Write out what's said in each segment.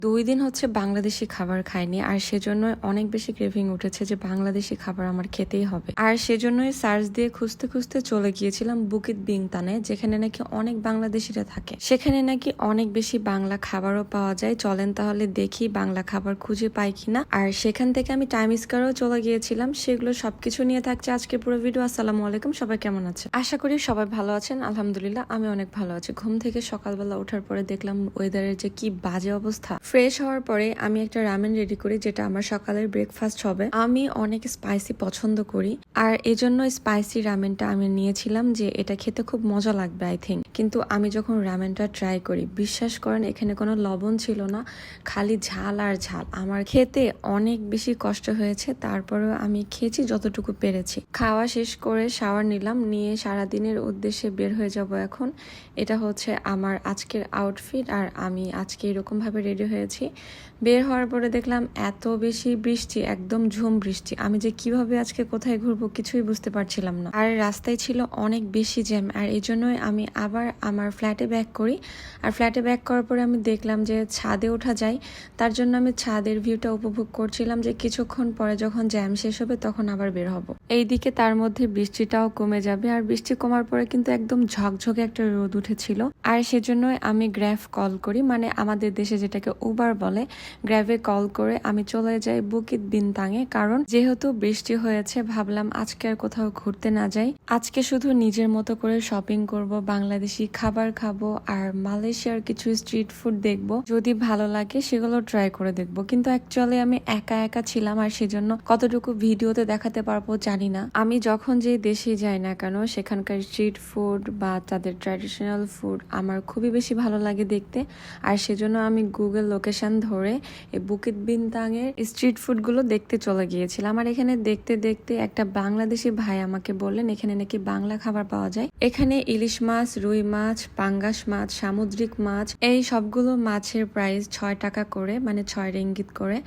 2 দিন হচ্ছে বাংলাদেশি খাবার খাইনি, আর সেজন্য অনেক বেশি ক্রেভিং উঠেছে যে বাংলাদেশি খাবার আমার খেতেই হবে। আর সেজন্যই সার্চ দিয়ে খুঁজতে খুঁজতে চলে গিয়েছিলাম বুকিত বিংতানে, যেখানে নাকি অনেক বাংলাদেশিরা থাকে। সেখানে নাকি অনেক বেশি বাংলা খাবারও পাওয়া যায়। চলেন তাহলে দেখি বাংলা খাবার খুঁজে পাই কিনা। আর সেখান থেকে আমি টাইম স্কয়ারও চলে গিয়েছিলাম। সেগুলো সবকিছু নিয়ে থাকছে আজকে পুরো ভিডিও। আসসালামু আলাইকুম, সবাই কেমন আছে? আশা করি সবাই ভালো আছেন। আলহামদুলিল্লাহ আমি অনেক ভালো আছি। ঘুম থেকে সকালবেলা ওঠার পরে দেখলাম ওয়েদারের যে কি বাজে অবস্থা। ফ্রেশ হওয়ার পরে আমি একটা রামেন রেডি করি, যেটা আমার সকালের ব্রেকফাস্ট হবে। আমি অনেক স্পাইসি পছন্দ করি, আর এজন্য স্পাইসি রামেনটা আমি নিয়েছিলাম যে এটা খেতে খুব মজা লাগবে আই থিঙ্ক। কিন্তু আমি যখন রামেনটা ট্রাই করি, বিশ্বাস করেন এখানে কোনো লবণ ছিল না, খালি ঝাল আর ঝাল। আমার খেতে অনেক বেশি কষ্ট হয়েছে, তারপরেও আমি খেয়েছি যতটুকু পেরেছি। খাওয়া শেষ করে শাওয়ার নিলাম, নিয়ে সারাদিনের উদ্দেশ্যে বের হয়ে যাব এখন। এটা হচ্ছে আমার আজকের আউটফিট, আর আমি আজকে এরকম ভাবে রেডি হয়েছি। বের হওয়ার পরে দেখলাম এত বেশি বৃষ্টি, একদম ঝুম বৃষ্টি। আমি যে কিভাবে আজকে কোথায় ঘুরবো কিছুই বুঝতে পারছিলাম না। আর রাস্তায় ছিল অনেক বেশি জ্যাম, আর এই জন্যই আমি আবার আমার ফ্ল্যাটে ব্যাক করি। আর ফ্ল্যাটে ব্যাক করার পরে আমি দেখলাম যে ছাদে ওঠা যায়, তার জন্য আমি ছাদের ভিউটা উপভোগ করছিলাম যে কিছুক্ষণ পরে যখন জ্যাম শেষ হবে তখন আবার বের হব। এইদিকে তার মধ্যে বৃষ্টিটাও কমে যাবে, আর বৃষ্টি কমার পরে কিন্তু একদম ঝকঝকে একটা রোদ উঠেছিল। আর সেজন্যই আমি গ্র্যাব কল করি, মানে আমাদের দেশে যেটাকে উবার বলে, গ্র্যাবে কল করে আমি চলে যাই বুকিত বিনতাঙে। কারণ যেহেতু বৃষ্টি হয়েছে, ভাবলাম আজকে আর কোথাও ঘুরতে না যাই, আজকে শুধু নিজের মতো করে শপিং করব, বাংলাদেশি খাবার খাবো, আর মালয়েশিয়ার কিছু স্ট্রিট ফুড দেখবো। যদি ভালো লাগে সেগুলো ট্রাই করে দেখবো। কিন্তু অ্যাকচুয়ালি আমি একা একা ছিলাম, আর সেজন্য কতটুকু ভিডিওতে দেখাতে পারবো জানি না। আমি যখন যে দেশে যাই না কেন, সেখানকার স্ট্রিট ফুড বা তাদের ট্র্যাডিশনাল ফুড আমার খুবই বেশি ভালো লাগে দেখতে। আর সেজন্য আমি গুগল লোকেশন ধরে এই বুকিত বিনতাঙের স্ট্রিট ফুডগুলো দেখতে চলে গিয়েছিলাম। আর এখানে দেখতে দেখতে একটা বাংলাদেশি ভাই আমাকে বললেন এখানে নাকি বাংলা খাবার পাওয়া যায়। এখানে ইলিশ মাছ, রুই মাছ, পাঙ্গাস মাছ, সামুদ্রিক মাছ, এই সবগুলো মাছের প্রাইস 6 টাকা করে, মানে 6 রিঙ্গিত করে।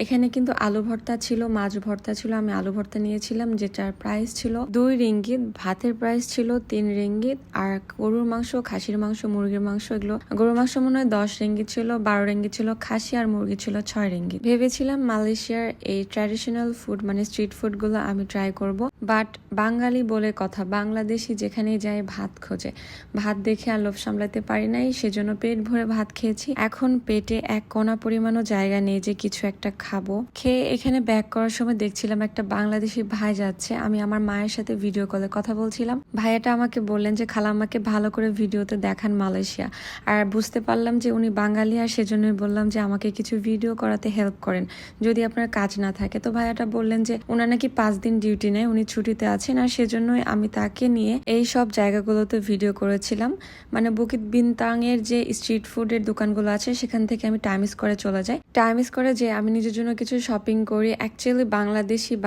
এখানে কিন্তু আলু ভর্তা ছিল, মাছ ভর্তা ছিল। আমি আলু ভর্তা নিয়েছিলাম, যেটার প্রাইস ছিল 2 রিঙ্গিত। ভাতের প্রাইস ছিল 3 রিঙ্গিত। আর গরুর মাংস, খাসির মাংস, মুরগির মাংস, এগুলো গরুর মাংস মনে হয় 10 রিঙ্গিত ছিল, 12 রিঙ্গিত ছিল খাসি, আর মুরগি ছিল 6 রিঙ্গিত। ভেবেছিলাম মালয়েশিয়ার এই ট্র্যাডিশনাল ফুড মানে স্ট্রিট ফুড গুলো আমি ট্রাই করব, বাট বাঙালি বলে কথা, বাংলাদেশি যেখানে যায় ভাত খোঁজে। ভাত দেখে আর লোভ সামলাতে পারি নাই, সেজন্য পেট ভরে ভাত খেয়েছি। এখন পেটে এক কোনা পরিমাণও জায়গা নেই যে কিছু একটা খাবো। খেয়ে এখানে ব্যাক করার সময় দেখছিলাম একটা বাংলাদেশি ভাই যাচ্ছে। আমি আমার মায়ের সাথে ভিডিও কলে কথা বলছিলাম। ভাইয়াটা আমাকে বললেন যে খালা আমাকে ভালো করে ভিডিওতে দেখান মালয়েশিয়া। আর বুঝতে পারলাম যে উনি বাঙালি, আর সেজন্যই বললাম যে আমাকে কিছু ভিডিও করাতে হেল্প করেন যদি আপনার কাজ না থাকে। তো ভাইয়াটা বললেন যে ওনার নাকি 5 দিন ডিউটি নেই, উনি ছুটিতে আছেন। আর সেজন্যই আমি তাকে নিয়ে এই সব জায়গাগুলোতে ভিডিও করেছিলাম। মানে বুকিত বিনতাঙের যে স্ট্রিট ফুডের দোকানগুলো আছে সেখান থেকে আমি টাইম স্কয়ারে চলে যাই। টাইম স্কয়ারে যে আমি নিজের জন্য কিছু শপিং করি। অ্যাকচুয়ালি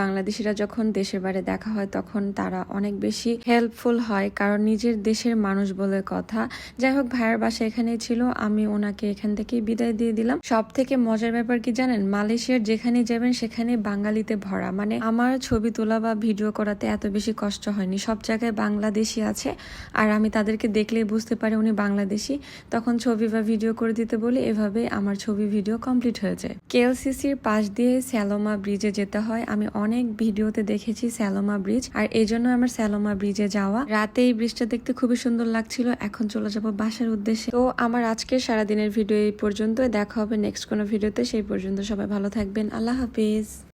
বাংলাদেশিরা যখন দেশের বাইরে দেখা হয় তখন তারা অনেক বেশি হেল্পফুল হয়, কারণ নিজের দেশের মানুষ বলে কথা। যাই হোক, ভাইয়ের বাসা এখানেই ছিল, আমি ওনাকে এখান থেকেই বিদায় দিয়ে দিলাম। সব থেকে মজার ব্যাপার কি জানেন, মালয়েশিয়ার যেখানে যাবেন সেখানে বাঙালিতে ভরা। মানে আমার ছবি তোলা বা ভিডিও করাতে এত বেশি কষ্ট হয়নি। সব জায়গায় বাংলাদেশি আছে, আর আমি তাদেরকে দেখলেই বুঝতে পারি উনি বাংলাদেশি। তখন ছবি বা ভিডিও করে দিতে বলি, এভাবে আমার ছবি ভিডিও কমপ্লিট হয়ে যায়। কেএলসিসির পাশ দিয়ে স্যালোমা ব্রিজে যেতে হয়। আমি অনেক ভিডিওতে দেখেছি স্যালোমা ব্রিজ, আর এই জন্য আমার স্যালোমা ব্রিজে যাওয়া। রাতে এই ব্রিজটা দেখতে খুবই সুন্দর লাগছিল। এখন চলে যাব বাসার উদ্দেশ্যে। তো আমার আজকের সারাদিনের ভিডিও এই পর্যন্ত। দেখা হবে নেক্সট কোনো ভিডিওতে। সেই পর্যন্ত সবাই ভালো থাকবেন। আল্লাহ হাফিজ।